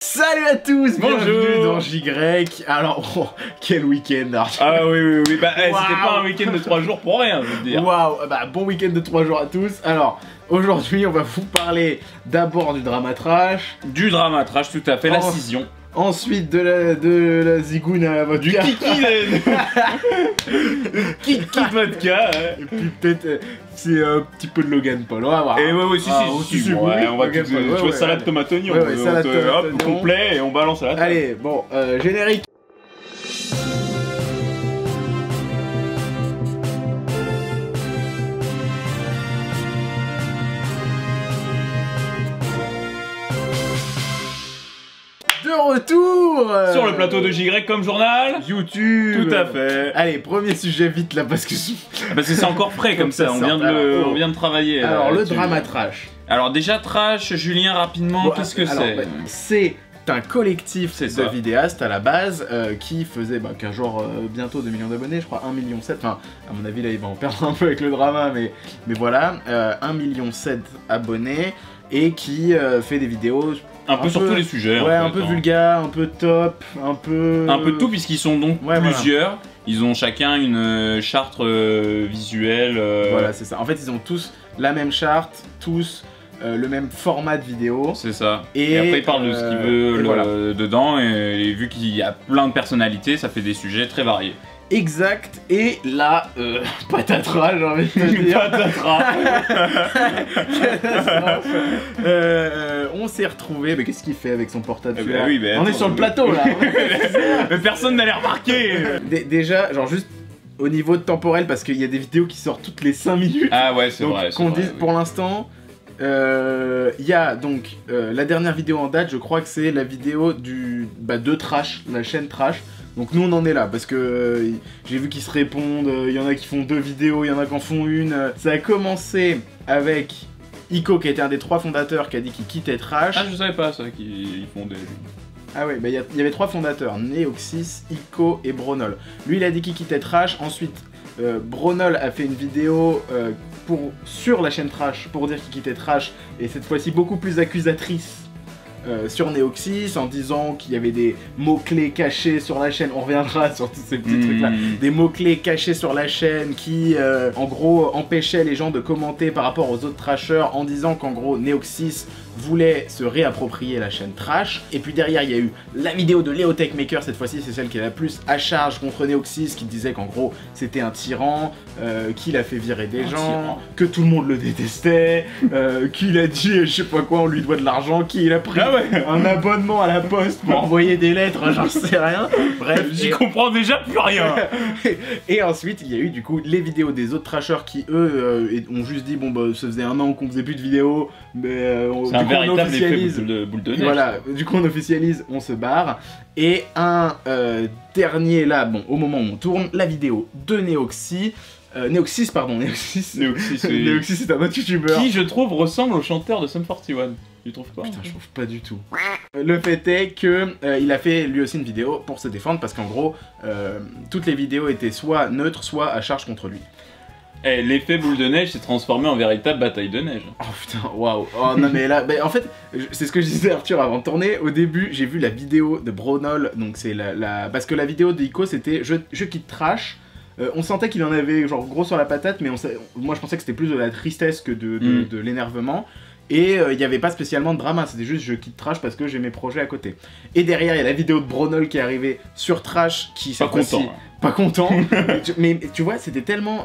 Salut à tous, bienvenue bonjour dans JY. Alors, oh, quel week-end Arthur. Ah oui, bah Wow. c'était pas un week-end de 3 jours pour rien, je veux dire. Waouh, bah bon week-end de 3 jours à tous. Alors, aujourd'hui on va vous parler d'abord du drama trash. Du dramatrage, tout à fait, la scission. Ensuite de la zigoune à la vodka. Du kiki vodka. Et puis peut-être c'est un petit peu de Logan Paul, on va voir. Et ouais, si, oui, on va Logan tout, Paul, tu vois, salade allez. tomate oignon. Ouais, salade tomate hop, oignon. complet et on balance à la table. Allez, bon, générique. De retour Sur le plateau de JY comme journal. YouTube. Tout à fait. Allez, premier sujet vite là parce que Parce que c'est encore frais comme ça, on sort. vient de, Alors, on vient de travailler. alors le là-dessus. drama trash. Alors déjà trash, Julien rapidement, Bon, qu'est-ce que alors, c'est bah, c'est un collectif C'est de ça. vidéastes à la base qui faisait qu'un genre bientôt 2 millions d'abonnés, je crois 1,7 million. Enfin, à mon avis là il va en perdre un peu avec le drama, mais voilà, 1,7 million abonnés et qui fait des vidéos un peu sur tous les sujets. ouais, en un fait, peu hein. vulgaire, un peu top, un peu... Un peu de tout puisqu'ils sont donc Ouais, plusieurs. Ils ont chacun une charte visuelle. Voilà, c'est ça. En fait, ils ont tous la même charte, tous le même format de vidéo. C'est ça. Et, Et après, il parle de ce qu'il veut et voilà. dedans. Et vu qu'il y a plein de personnalités, ça fait des sujets très variés. Exact. Et là, patatras, j'ai envie de te dire. Patatras. On s'est retrouvé. Mais qu'est-ce qu'il fait avec son portable Eh ben celui-là oui, mais On est attends, sur le plateau là. Mais personne n'allait remarquer. Déjà, genre juste au niveau de temporel, parce qu'il y a des vidéos qui sortent toutes les 5 minutes. Ah ouais, c'est Donc, vrai. c'est qu'on vrai, dise oui. pour l'instant, il y a donc la dernière vidéo en date, je crois que c'est la vidéo de Trash, la chaîne Trash. Donc nous on en est là parce que j'ai vu qu'ils se répondent, il y en a qui font 2 vidéos, il y en a qui en font une. Ça a commencé avec Ico qui était un des 3 fondateurs qui a dit qu'il quittait Trash. Ah, je savais pas ça qu'ils font des. Ah ouais, il y avait 3 fondateurs, Neoxys, Ico et Bronol. Lui il a dit qu'il quittait Trash, ensuite Bronol a fait une vidéo sur la chaîne Trash pour dire qu'il quittait Trash, et cette fois-ci beaucoup plus accusatrice sur Neoxys, en disant qu'il y avait des mots-clés cachés sur la chaîne. On reviendra sur tous ces petits trucs-là. Des mots-clés cachés sur la chaîne qui, en gros, empêchaient les gens de commenter par rapport aux autres trashers, en disant qu'en gros, Neoxys voulait se réapproprier la chaîne Trash. Et puis derrière, il y a eu la vidéo de Léo Techmaker, cette fois-ci, c'est celle qui est la plus à charge contre Neoxys, qui disait qu'en gros, c'était un tyran, qu'il a fait virer des gens, tyran. que tout le monde le détestait, qu'il a dit je sais pas quoi, on lui doit de l'argent, qu'il a pris un abonnement à la poste pour envoyer des lettres, j'en sais rien. Bref, J'y comprends déjà plus rien. et ensuite il y a eu du coup les vidéos des autres trashers qui eux ont juste dit bon bah ça faisait 1 an qu'on faisait plus de vidéos, mais C'est un véritable effet boule de neige. voilà, du coup on officialise, on se barre. Et un dernier là, bon au moment où on tourne, la vidéo de Neoxys. Neoxys, oui. Neoxys c'est un autre youtubeur. Qui, je trouve, ressemble au chanteur de Sum 41. Tu trouves pas? Putain, je trouve pas du tout. Le fait est que il a fait lui aussi une vidéo pour se défendre parce qu'en gros, toutes les vidéos étaient soit neutres, soit à charge contre lui. Eh, l'effet boule de neige s'est transformé en véritable bataille de neige. Oh putain, waouh. Oh non mais là, en fait, c'est ce que je disais à Arthur avant de tourner. Au début, j'ai vu la vidéo de Bronol, donc c'est parce que la vidéo de Ico c'était je quitte Trash. On sentait qu'il en avait genre gros sur la patate, mais moi je pensais que c'était plus de la tristesse que de l'énervement. Et il n'y avait pas spécialement de drama, c'était juste je quitte Trash parce que j'ai mes projets à côté. Et derrière il y a la vidéo de Bronol qui est arrivée sur Trash qui Pas content. Pas content. mais tu vois, c'était tellement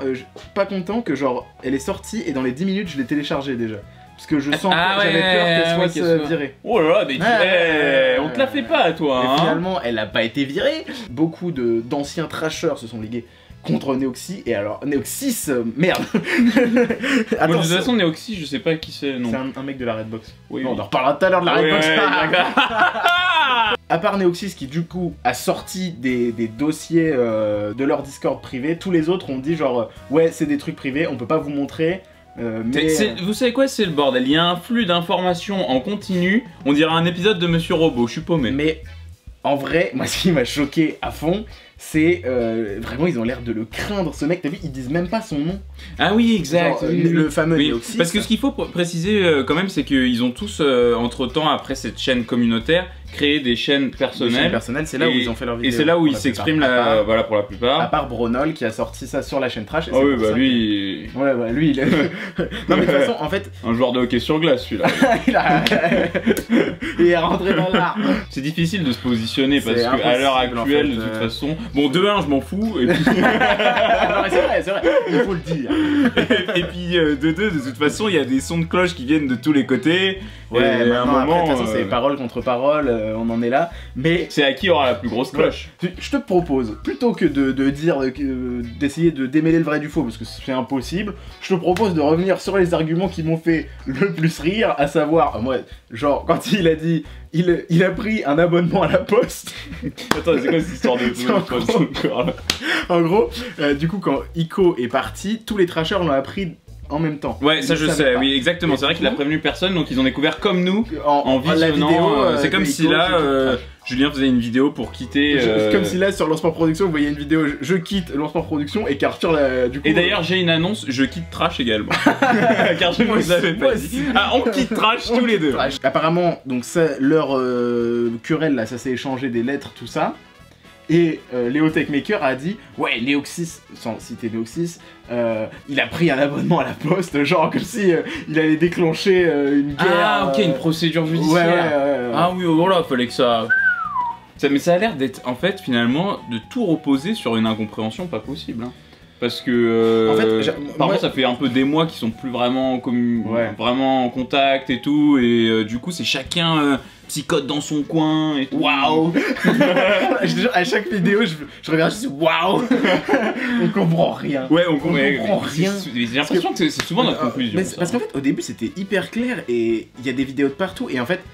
pas content que genre elle est sortie et dans les 10 minutes je l'ai téléchargée déjà. Parce que je sens que j'avais peur qu'elle soit virée. Oh là là, mais on te la fait pas toi. Et Hein. finalement elle a pas été virée. Beaucoup d'anciens trashers se sont ligués contre Neoxys, et alors Neoxys, merde. Moi, de toute façon, Neoxys, je sais pas qui c'est non. C'est un mec de la Redbox. Oui, Bon, oui. on en reparlera tout à l'heure de la Redbox. Ouais, À part Neoxys qui du coup a sorti des dossiers de leur Discord privé, tous les autres ont dit genre ouais c'est des trucs privés, on peut pas vous montrer. Mais vous savez quoi, c'est le bordel. Il y a un flux d'informations en continu. On dirait un épisode de Monsieur Robot. Je suis paumé. Mais en vrai, moi ce qui m'a choqué à fond, c'est vraiment ils ont l'air de le craindre ce mec. T'as vu, ils disent même pas son nom. Ah oui, exact. Genre, oui, le fameux oui. Neoxys. Parce que ce qu'il faut préciser quand même, c'est qu'ils ont tous, entre temps, après cette chaîne communautaire, créer des chaînes personnelles. C'est là où ils ont fait leur vidéo. Et c'est là où ils s'expriment voilà, pour la plupart. À part Bronol qui a sorti ça sur la chaîne Trash. Ah oui, bah lui... Ouais, bah lui, il est... Non mais de toute façon, en fait... Un joueur de hockey sur glace, celui-là. Il est rentré dans l'art. C'est difficile de se positionner parce qu'à l'heure actuelle, de toute façon... Bon, de 1, je m'en fous, et puis... Non mais c'est vrai, il faut le dire. Et puis de 2, de toute façon, il y a des sons de cloche qui viennent de tous les côtés. Ouais, et à un moment... Après, de toute façon, c'est parole contre parole, on en est là. Mais... C'est à qui aura la plus grosse cloche. Je te propose, plutôt que d'essayer de démêler le vrai du faux, parce que c'est impossible, je te propose de revenir sur les arguments qui m'ont fait le plus rire, à savoir, moi, genre, quand il a dit, il a pris un abonnement à la poste. Attends, c'est quoi cette histoire de poste encore là? En gros, du coup, quand Ico est parti, tous les trashers l'ont appris en même temps. Ouais, ça je sais, oui, exactement. C'est vrai qu'il a prévenu personne, donc ils ont découvert comme nous en visionnant. C'est comme si là, Julien faisait une vidéo pour quitter. Comme si là, sur Lancement Production, vous voyez une vidéo, je quitte Lancement Production et qu'Arthur, du coup. Et d'ailleurs, j'ai une annonce, je quitte Trash également. Car je ne vous avais pas dit. Ah, on quitte Trash tous les deux. Apparemment, donc ça, leur querelle là, ça s'est échangé des lettres, tout ça. Et Léo Techmaker a dit ouais, Neoxys, sans citer Neoxys, il a pris un abonnement à la poste, genre comme si il allait déclencher une guerre. Ah ok, une procédure judiciaire. Ouais. Ah oui, voilà, fallait que ça... Mais ça a l'air d'être, en fait, finalement, de tout reposer sur une incompréhension pas possible. Hein. Parce que, en fait, par contre, ça fait un peu des mois qu'ils sont plus vraiment, vraiment en contact et tout, et du coup, c'est chacun psychote dans son coin et tout. Waouh. Je te jure, à chaque vidéo, je regarde juste waouh. On comprend rien. Ouais, on comprend rien. J'ai l'impression que c'est souvent notre conclusion. Parce qu'en fait, au début, c'était hyper clair et il y a des vidéos de partout, et en fait,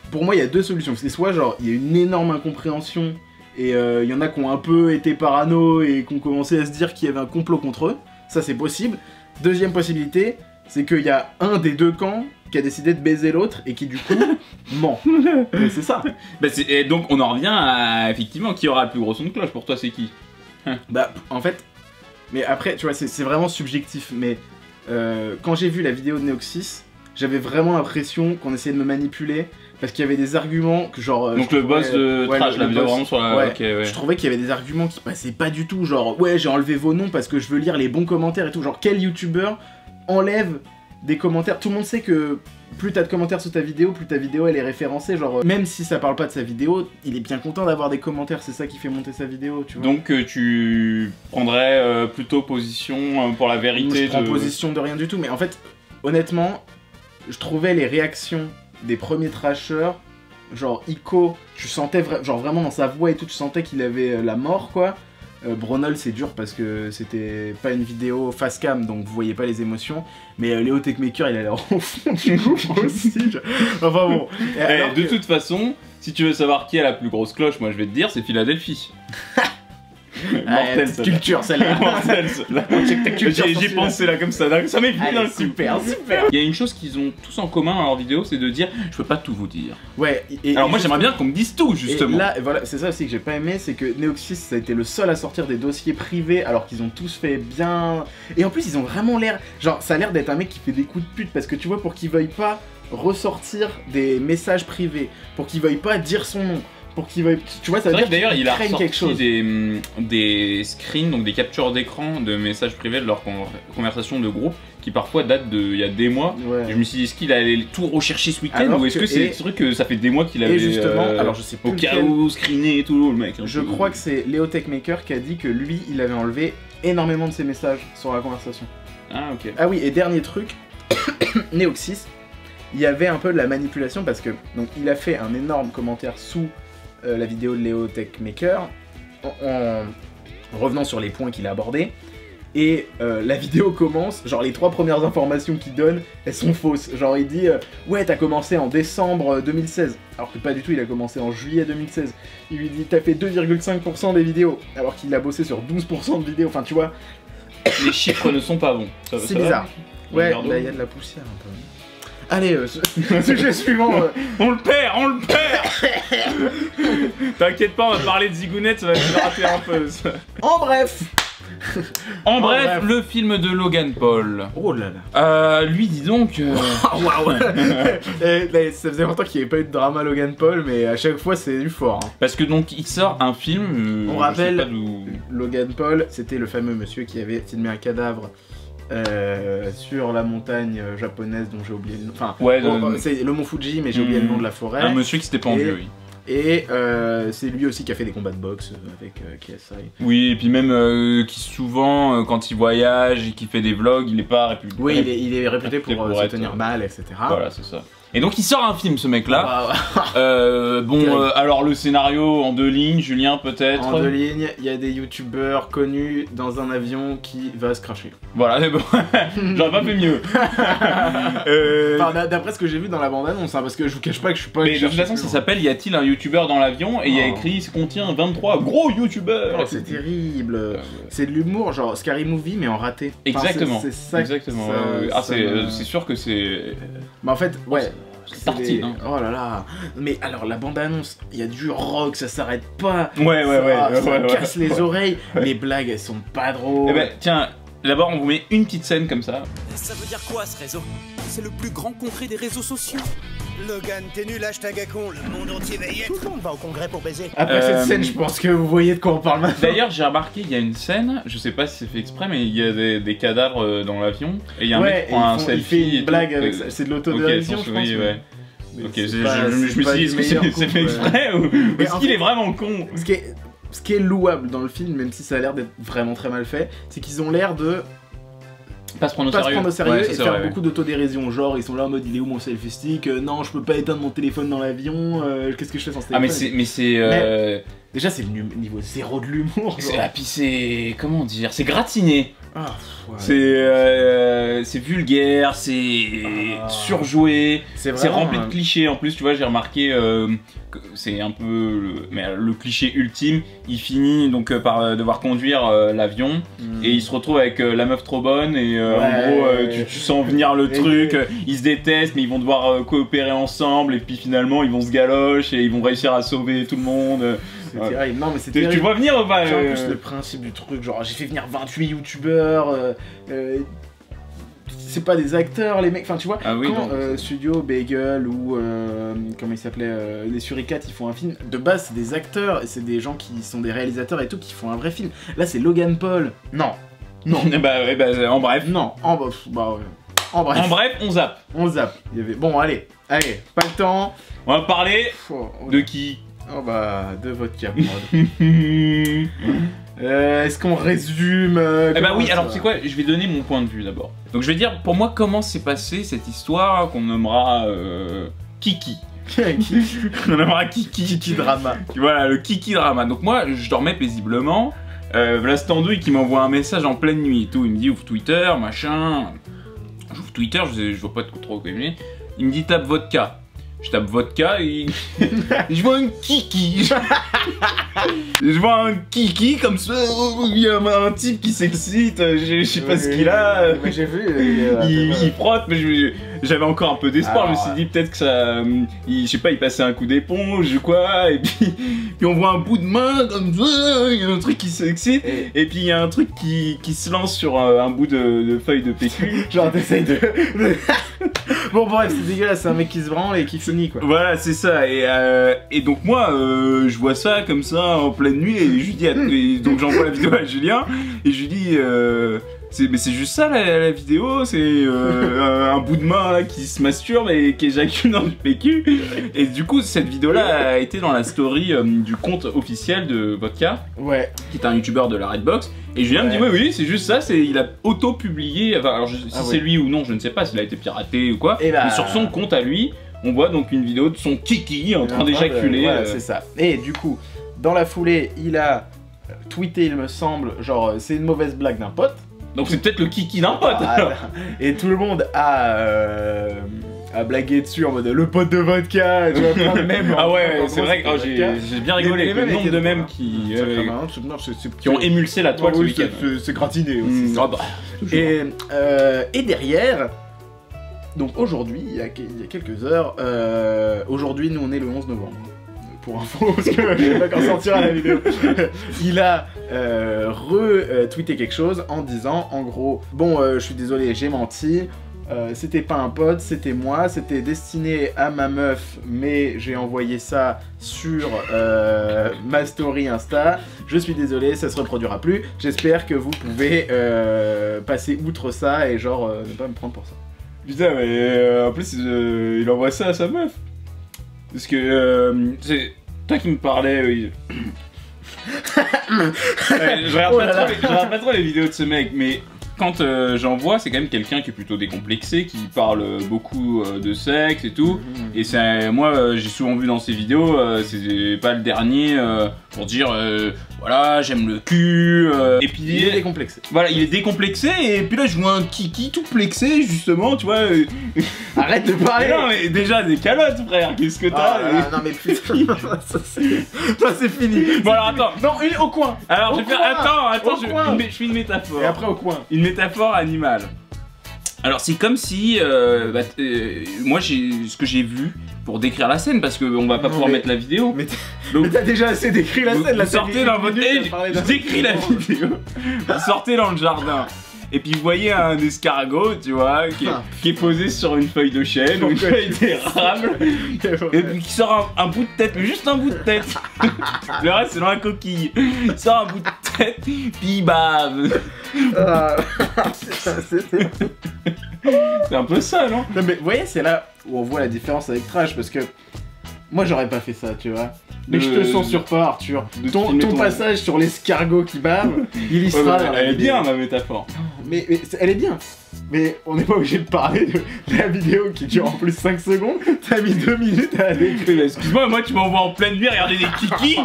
pour moi, il y a deux solutions. C'est soit genre, il y a une énorme incompréhension. Et il y en a qui ont un peu été parano et qui ont commencé à se dire qu'il y avait un complot contre eux. Ça, c'est possible. Deuxième possibilité, c'est qu'il y a un des deux camps qui a décidé de baiser l'autre et qui, du coup, ment. Mais c'est ça. Bah, et donc, on en revient à, effectivement, qui aura le plus gros son de cloche. Pour toi, c'est qui? Bah, en fait... Mais après, tu vois, c'est vraiment subjectif. Mais quand j'ai vu la vidéo de Neoxys, j'avais vraiment l'impression qu'on essayait de me manipuler. Parce qu'il y avait des arguments que genre... Donc le boss de Trash, la vidéo vraiment sur la... Ouais, okay, ouais. Je trouvais qu'il y avait des arguments qui passaient pas du tout, genre ouais j'ai enlevé vos noms parce que je veux lire les bons commentaires et tout, genre quel youtubeur enlève des commentaires? Tout le monde sait que plus t'as de commentaires sur ta vidéo, plus ta vidéo elle est référencée, genre même si ça parle pas de sa vidéo, il est bien content d'avoir des commentaires, c'est ça qui fait monter sa vidéo, tu vois. Donc tu prendrais plutôt position pour la vérité? Je prends position de rien du tout, mais en fait, honnêtement, je trouvais les réactions des premiers trashers, genre Ico, tu sentais genre vraiment dans sa voix et tout, tu sentais qu'il avait la mort quoi. Bronol c'est dur parce que c'était pas une vidéo face cam donc vous voyez pas les émotions, mais Léo Techmaker il a l'air au fond du gouffre aussi. Enfin bon. De toute façon, si tu veux savoir qui a la plus grosse cloche, moi je vais te dire c'est Philadelphie. Mortel, culture celle-là. Mortel celle-là. J'ai pensé là comme ça m'est venu dans le super. Il y a une chose qu'ils ont tous en commun dans leur vidéo, c'est de dire je peux pas tout vous dire. Ouais. Alors moi j'aimerais bien qu'on me dise tout justement. Et là, voilà, c'est ça aussi que j'ai pas aimé, c'est que Neoxys ça a été le seul à sortir des dossiers privés alors qu'ils ont tous fait bien. Et en plus ils ont vraiment l'air, genre ça a l'air d'être un mec qui fait des coups de pute parce que tu vois pour qu'il veuille pas ressortir des messages privés, pour qu'il veuille pas dire son nom. Pour qu'il veuille... Tu vois, ça veut dire d'ailleurs il a quelque chose. des screens, donc des captures d'écran de messages privés de leur conversation de groupe qui parfois datent il y a des mois. Ouais. Et je me suis dit, est-ce qu'il allait tout rechercher ce week-end ou est-ce que c'est vrai que ça fait des mois qu'il avait justement, alors je sais plus au cas où screené et tout le mec. Je crois que c'est Léo Techmaker qui a dit que lui il avait enlevé énormément de ses messages sur la conversation. Ah ok. Ah oui, et dernier truc, Neoxys, il y avait un peu de la manipulation parce que donc il a fait un énorme commentaire sous la vidéo de Léo Techmaker en revenant sur les points qu'il a abordés et la vidéo commence, genre les 3 premières informations qu'il donne elles sont fausses, genre il dit ouais t'as commencé en décembre 2016 alors que pas du tout, il a commencé en juillet 2016, il lui dit t'as fait 2,5% des vidéos alors qu'il a bossé sur 12% de vidéos, enfin tu vois les chiffres ne sont pas bons. C'est bizarre. Ouais, bah il y a de la poussière un peu. Allez, sujet suivant. On le perd. T'inquiète pas, on va parler de Zigounette, ça va se rater un peu. Ça. En bref, En bref, le film de Logan Paul. Oh là là. Lui, dis donc. Waouh. Ça faisait longtemps qu'il n'y avait pas eu de drama Logan Paul, mais à chaque fois c'est du fort. Hein. Parce que donc il sort un film. On rappelle, Logan Paul, c'était le fameux monsieur qui avait filmé un cadavre. Sur la montagne japonaise dont j'ai oublié le nom. Enfin, ouais, c'est le mont Fuji, mais j'ai oublié le nom de la forêt. Un monsieur qui s'était pendu, oui. Et c'est lui aussi qui a fait des combats de boxe avec KSI. Oui, et puis même qui souvent, quand il voyage et qui fait des vlogs, il est pas réputé. Oui, il est réputé pour se tenir mal, etc. Voilà, c'est ça. Et donc il sort un film, ce mec-là. Alors le scénario en 2 lignes, Julien peut-être. En 2 lignes, il y a des youtubeurs connus dans un avion qui va se cracher. Voilà, c'est bon. J'aurais pas fait mieux. Enfin, d'après ce que j'ai vu dans la bande-annonce, hein, parce que je vous cache pas que je suis pas. Mais de toute façon, ça s'appelle Y a-t-il un youtubeur dans l'avion et il y a écrit ça contient 23 gros youtubeurs. C'est terrible. C'est de l'humour, genre Scary Movie, mais en raté. Exactement. C'est ça. Exactement. C'est sûr que c'est. Mais en fait, ouais. C'est parti, hein. Oh là là. Mais alors la bande-annonce, il y a du rock, ça s'arrête pas. Ça casse les oreilles. Les blagues, elles sont pas drôles. Eh ben tiens, d'abord on vous met une petite scène comme ça. Ça veut dire quoi ce réseau? C'est le plus grand congrès des réseaux sociaux. Logan, t'es nul, hashtag à con, le monde entier va y être. Tout le monde va au congrès pour baiser. Après cette scène, je pense que vous voyez de quoi on parle maintenant. D'ailleurs, j'ai remarqué, il y a une scène, je sais pas si c'est fait exprès, mais il y a des cadavres dans l'avion. Et il y a un mec qui prend un selfie. Il fait une blague avec ça. C'est de l'autodérision, je pense. Oui, ouais. Ok, je me suis dit, est-ce que c'est fait exprès ou est-ce qu'il est vraiment con? Ce qui est louable dans le film, même si ça a l'air d'être vraiment très mal fait, c'est qu'ils ont l'air de pas se prendre au sérieux et faire beaucoup d'autodérision. Genre, ils sont là en mode il est où mon selfie stick? Non, je peux pas éteindre mon téléphone dans l'avion. Qu'est-ce que je fais sans ce téléphone? Mais c'est. Déjà, c'est le niveau zéro de l'humour. Et puis c'est. Comment dire? C'est gratiné. Ah, ouais. C'est vulgaire, c'est surjoué, c'est rempli de clichés. En plus, tu vois, j'ai remarqué que c'est un peu le cliché ultime. Il finit donc par devoir conduire l'avion et il se retrouve avec la meuf trop bonne et en gros, tu sens venir le truc. Ils se détestent, mais ils vont devoir coopérer ensemble et puis finalement, ils vont se galocher et ils vont réussir à sauver tout le monde. C'est terrible. Non, mais c'est terrible. Tu vois venir ou pas? En plus, le principe du truc, genre j'ai fait venir 28 youtubeurs, c'est pas des acteurs les mecs, enfin tu vois, quand Studio Bagel ou comment il s'appelait, les Suricates, ils font un film, de base c'est des acteurs, et c'est des gens qui sont des réalisateurs et tout, qui font un vrai film. Là c'est Logan Paul. Non. En bref. Non, en bref, on zappe. On zappe. Il y avait... Bon, allez, pas le temps. On va parler de qui? Oh bah, de vodka prod. Est-ce qu'on résume oui, alors c'est quoi? Je vais donner mon point de vue d'abord. Donc je vais dire pour moi comment s'est passée cette histoire qu'on nommera Kiki. On nommera Kiki Drama. Voilà, le Kiki Drama. Donc moi, je dormais paisiblement. Vlastandouille qui m'envoie un message en pleine nuit et tout. Il me dit ouvre Twitter, machin. J'ouvre Twitter, je vois pas trop quoi il me dit. Il me dit tape vodka. Je tape vodka et je vois un kiki. Je vois un kiki comme ça. Il y a un type qui s'excite. Je sais pas ce qu'il a. J'ai vu. Il frotte, mais j'avais encore un peu d'espoir. Je me suis dit peut-être que ça. Je sais pas, il passait un coup d'éponge ou quoi. Et puis on voit un bout de main comme ça. Il y a un truc qui s'excite. Et puis il y a un truc qui se lance sur un bout de feuille de PQ. Genre t'essayes de. Bon bref, c'est dégueulasse, c'est un mec qui se branle et qui finit quoi. Voilà, c'est ça. Et donc moi, je vois ça comme ça en pleine nuit et je lui dis, et donc j'envoie la vidéo à Julien et je lui dis, mais c'est juste ça la vidéo, c'est un bout de main là, qui se masturbe et qui éjacule dans du PQ. Et du coup, cette vidéo là a été dans la story du compte officiel de Vodka, qui est un youtubeur de la Redbox. Et Julien me dit oui, c'est juste ça, il a auto-publié, enfin alors si c'est lui ou non, je ne sais pas s'il a été piraté ou quoi, mais sur son compte à lui, on voit donc une vidéo de son kiki en train d'éjaculer. Voilà, c'est ça. Et du coup, dans la foulée, il a tweeté, il me semble, genre c'est une mauvaise blague d'un pote. Donc c'est peut-être le kiki d'un pote. Et tout le monde a blagué dessus en mode le pote de vodka, tu vois, plein de mèmes. Ah ouais, c'est vrai que j'ai bien rigolé avec le nombre de mèmes qui ont émulsé la toile ce week-end. C'est gratiné aussi. Et derrière, donc aujourd'hui, il y a quelques heures, aujourd'hui nous on est le 11 novembre. pour info, parce que je sais pas quand sortira la vidéo. Il a retweeté quelque chose en disant, en gros, bon, je suis désolé, j'ai menti. C'était pas un pote, c'était moi, c'était destiné à ma meuf, mais j'ai envoyé ça sur ma story Insta. Je suis désolé, ça se reproduira plus. J'espère que vous pouvez passer outre ça et genre ne pas me prendre pour ça. Putain, mais en plus, il envoie ça à sa meuf. Parce que c'est toi qui me parlais. Je regarde pas trop les vidéos de ce mec, mais quand j'en vois, c'est quand même quelqu'un qui est plutôt décomplexé, qui parle beaucoup de sexe et tout. Et moi, j'ai souvent vu dans ses vidéos, c'est pas le dernier pour dire voilà, j'aime le cul. Et puis il est décomplexé. Voilà, il est décomplexé. Et puis là, je vois un kiki tout plexé, justement, tu vois. Arrête de parler. Non, mais déjà des calottes, frère. Qu'est-ce que t'as? Non, mais putain, ça c'est fini. Bon, alors attends. Non, au coin. Alors, je vais faire. Attends, je fais une métaphore. Et après, au coin. Une métaphore animale. Alors c'est comme si, moi ce que j'ai vu pour décrire la scène, parce qu'on va pas pouvoir mettre la vidéo. Mais t'as déjà assez décrit la scène. Vous sortez dans votre... Je décris la vidéo. Vous sortez dans le jardin. Et puis vous voyez un escargot, tu vois, qui est posé sur une feuille de chêne, ou une feuille d'érable, et puis qui sort un bout de tête, mais juste un bout de tête. Le reste c'est dans la coquille. Il sort un bout de tête, puis il bave. C'est un peu ça, non? Non mais vous voyez, c'est là où on voit la différence avec Trash, parce que moi j'aurais pas fait ça, tu vois. Mais je te censure pas, Arthur. Ton passage sur l'escargot qui bave, il y sera. Elle est bien, ma métaphore. Mais elle est bien. Mais on n'est pas obligé de parler de la vidéo qui dure en plus 5 secondes. T'as mis 2 minutes à la décrire. Excuse-moi, moi tu m'envoies en pleine nuit regarder des kikis.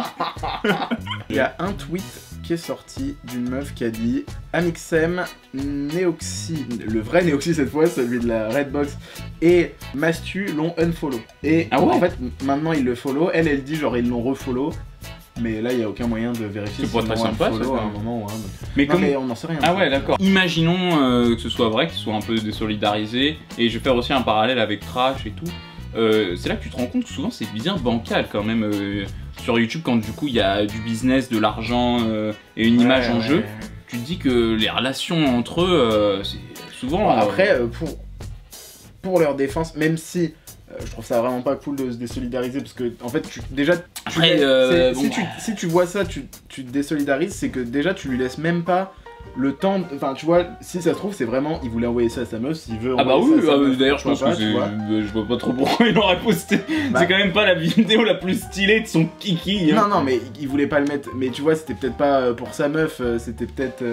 Il y a un tweet qui est sorti d'une meuf qui a dit Amixem, Neoxy, le vrai Neoxy cette fois, celui de la Redbox, et Mastu l'ont unfollow. Et en fait, maintenant ils le follow. Elle dit genre ils l'ont refollow. Mais là, il n'y a aucun moyen de vérifier si c'est pas très sympa, ça, à un moment ou un autre. Mais non, mais on n'en sait rien. Ah ouais, d'accord. Imaginons que ce soit vrai, qu'il soit un peu désolidarisé. Et je vais faire aussi un parallèle avec Trash et tout. C'est là que tu te rends compte que souvent c'est bien bancal quand même sur YouTube, quand du coup il y a du business, de l'argent et une image en jeu. Tu te dis que les relations entre eux, c'est souvent... Bon, après, pour leur défense, même si... je trouve ça vraiment pas cool de se désolidariser, parce que en fait si tu vois ça, tu te désolidarises, c'est que déjà tu lui laisses même pas le temps, enfin tu vois, si ça se trouve c'est vraiment, il voulait envoyer ça à sa meuf, s'il veut envoyer ça à sa meuf, d'ailleurs je pense que je vois pas trop pourquoi il aurait posté, c'est quand même pas la vidéo la plus stylée de son kiki. Hein. Non mais il voulait pas le mettre, mais tu vois c'était peut-être pas pour sa meuf, c'était peut-être...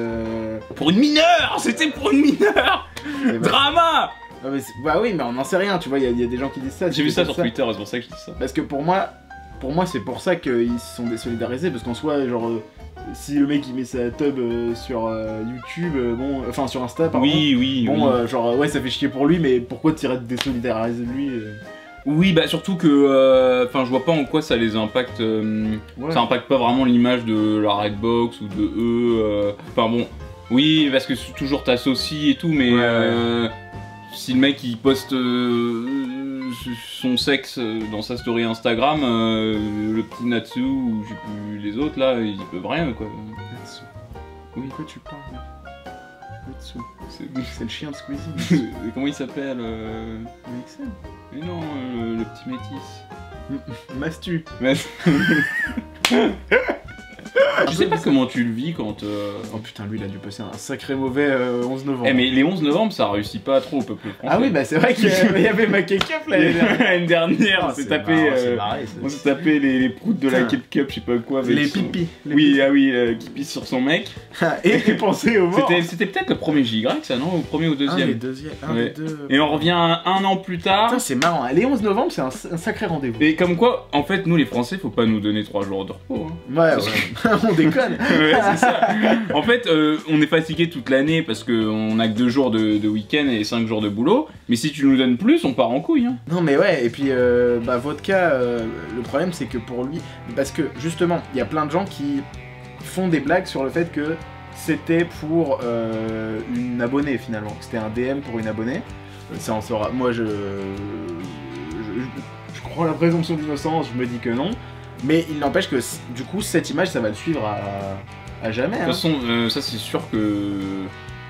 Pour une mineure. C'était pour une mineure. Drama. Bah oui, mais on n'en sait rien, tu vois, il y a des gens qui disent ça. J'ai vu ça sur Twitter, c'est pour ça que je dis ça. Parce que pour moi c'est pour ça qu'ils se sont désolidarisés, parce qu'en soi, genre, si le mec il met sa tub sur YouTube, bon, enfin sur Insta, pardon. Oui. Genre, ouais, ça fait chier pour lui, mais pourquoi t'irais te désolidariser de lui Oui, bah surtout que, enfin, je vois pas en quoi ça les impacte. Ça impacte pas vraiment l'image de la Redbox ou de eux. Enfin bon, oui, parce que toujours t'associes et tout, mais. Si le mec il poste son sexe dans sa story Instagram, le petit Natsu ou je sais plus les autres là, ils peuvent rien quoi. Natsu. Oui, quoi tu parles? Natsu. C'est le chien de Squeezie. Comment il s'appelle Amixem. Mais non, le petit métis. Mastu. Je sais pas comment tu le vis quand... Oh putain, lui il a dû passer un sacré mauvais 11 novembre. Eh mais les 11 novembre ça réussit pas trop au peuple français. Ah oui, bah c'est vrai qu'il y avait ma Cup l'année dernière. On s'est tapé, les proutes de la Cup, je sais pas quoi. Les pipis. Oui, qui pisse sur son mec. Et penser au mort. C'était peut-être le premier JY ça, non? Au premier ou au deuxième? Un des deux. Et on revient un an plus tard. Putain, c'est marrant, les 11 novembre c'est un sacré rendez-vous. Et comme quoi, en fait, nous les Français, faut pas nous donner 3 jours de repos. Hein. Ouais. On déconne. Ouais, c'est ça. En fait, on est fatigué toute l'année parce qu'on a que 2 jours de week-end et 5 jours de boulot. Mais si tu nous donnes plus, on part en couille. Hein. Non mais ouais, et puis Vodka, le problème c'est que pour lui, parce que justement, il y a plein de gens qui font des blagues sur le fait que c'était pour une abonnée finalement, que c'était un DM pour une abonnée. Ça en sera. Moi je crois à la présomption d'innocence, je me dis que non. Mais il n'empêche que du coup cette image ça va le suivre à jamais. De toute façon, ça c'est sûr que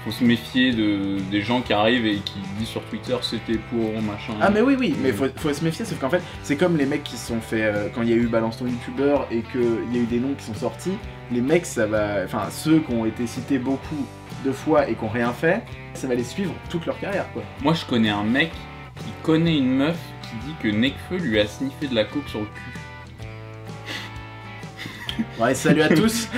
faut se méfier des gens qui arrivent et qui disent sur Twitter c'était pour machin. Ah mais oui, mais faut se méfier, sauf qu'en fait c'est comme les mecs qui se sont fait, quand il y a eu Balance ton youtubeur et qu'il y a eu des noms qui sont sortis, les mecs ça va, enfin ceux qui ont été cités beaucoup de fois et qui ont rien fait, ça va les suivre toute leur carrière quoi. Moi je connais un mec qui connaît une meuf qui dit que Nekfeu lui a sniffé de la coke sur le cul. Ouais, salut à tous.